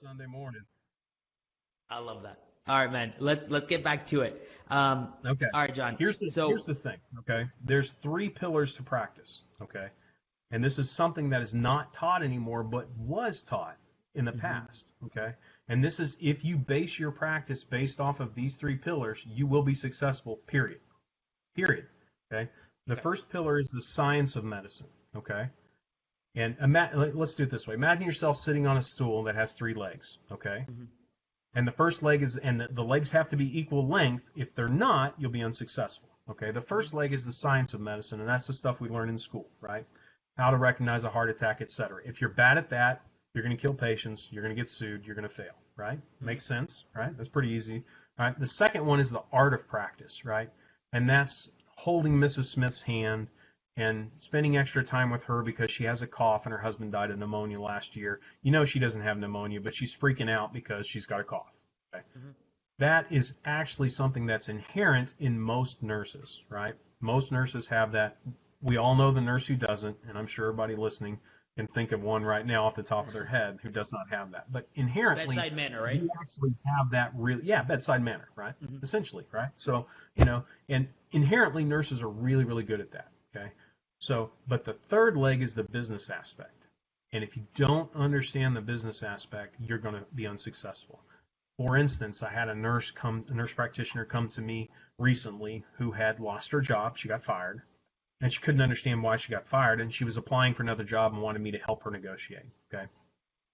Sunday morning. I love that. All right, man. Let's get back to it. Okay. All right, John. Here's the thing. Okay. There's 3 pillars to practice. Okay. And this is something that is not taught anymore, but was taught in the past. Okay. And this is, if you base your practice based off of these 3 pillars, you will be successful. Period. Period. Okay. The first pillar is the science of medicine. Okay. And let's do it this way. Imagine yourself sitting on a stool that has 3 legs. Okay. And the first leg is, and the legs have to be equal length. If they're not, you'll be unsuccessful. Okay. The first leg is the science of medicine, and that's the stuff we learn in school, right? How to recognize a heart attack, etc. If you're bad at that, you're going to kill patients. You're going to get sued. You're going to fail, right? Makes sense, right? That's pretty easy. All right. The second one is the art of practice, right? And that's holding Mrs. Smith's hand and spending extra time with her because she has a cough and her husband died of pneumonia last year. You know she doesn't have pneumonia, but she's freaking out because she's got a cough. Okay? That is actually something that's inherent in most nurses, right? Most nurses have that. We all know the nurse who doesn't, and I'm sure everybody listening can think of one right now off the top of their head who does not have that. But inherently, bedside manner, right? You actually have that bedside manner, right? Essentially, right? So, and inherently nurses are really, really good at that, okay? So, but the third leg is the business aspect. And if you don't understand the business aspect, you're going to be unsuccessful. For instance, I had a nurse practitioner come to me recently who had lost her job. She got fired. And she couldn't understand why she got fired, and she was applying for another job and wanted me to help her negotiate. Okay,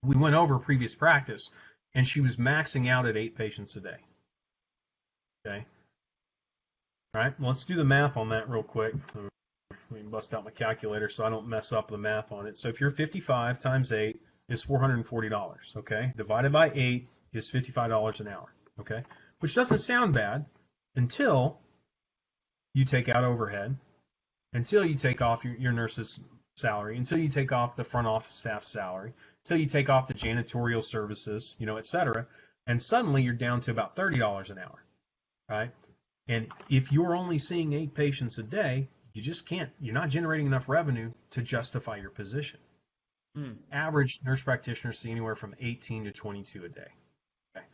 we went over previous practice, and she was maxing out at 8 patients a day. Okay, all right. Let's do the math on that real quick. Let me bust out my calculator so I don't mess up the math on it. So if you're 55 times 8 is $440. Okay, divided by 8 is $55 an hour. Okay, which doesn't sound bad until you take out overhead. Until you take off your nurse's salary, until you take off the front office staff salary, until you take off the janitorial services, et cetera, and suddenly you're down to about $30 an hour, right? And if you're only seeing 8 patients a day, you just can't, you're not generating enough revenue to justify your position. Average nurse practitioners see anywhere from 18 to 22 a day. Okay?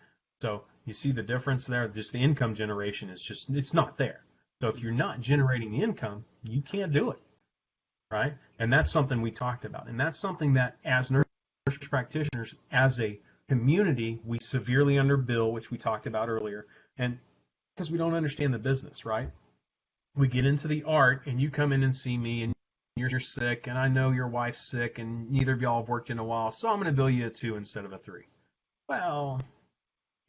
So you see the difference there, just the income generation is just, it's not there. So if you're not generating the income, you can't do it, right? And that's something we talked about. And that's something that as nurse practitioners, as a community, we severely underbill, which we talked about earlier, and because we don't understand the business, right? We get into the art, and you come in and see me, and you're sick, and I know your wife's sick, and neither of y'all have worked in a while, so I'm going to bill you a 2 instead of a 3. Well,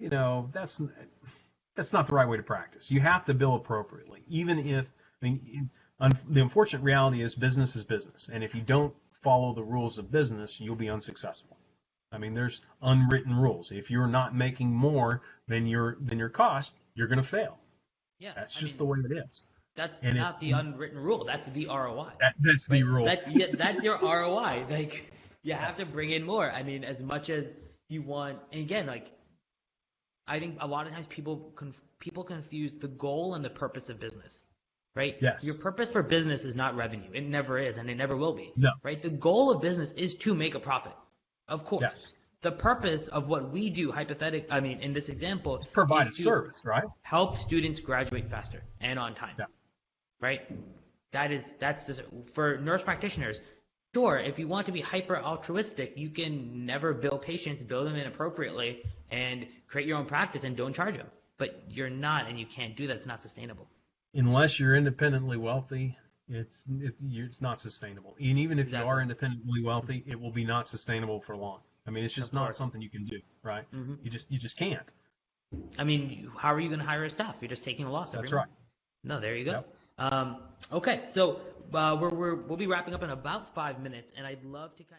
that's not the right way to practice. You have to bill appropriately, even if, the unfortunate reality is business, and if you don't follow the rules of business, you'll be unsuccessful. There's unwritten rules. If you're not making more than your cost, you're going to fail. Yeah, that's just the way it is. That's not the unwritten rule. That's the ROI. That's the rule. That's your ROI. You have to bring in more. As much as you want. And again, I think a lot of times people confuse the goal and the purpose of business, right? Yes. Your purpose for business is not revenue. It never is, and it never will be. No. Right? The goal of business is to make a profit, of course. Yes. The purpose of what we do, in this example, it's provide a service, right? Help students graduate faster and on time. Yeah. Right? That's just, for nurse practitioners. Sure, if you want to be hyper altruistic, you can never bill patients, bill them inappropriately, and create your own practice and don't charge them. But you're not, and you can't do that. It's not sustainable. Unless you're independently wealthy, it's not sustainable. And even if you are independently wealthy, it will be not sustainable for long. It's just not something you can do, right? You just can't. How are you going to hire a staff? You're just taking a loss. That's right. No, there you go. Yep. Okay, so we'll be wrapping up in about 5 minutes, and I'd love to kind of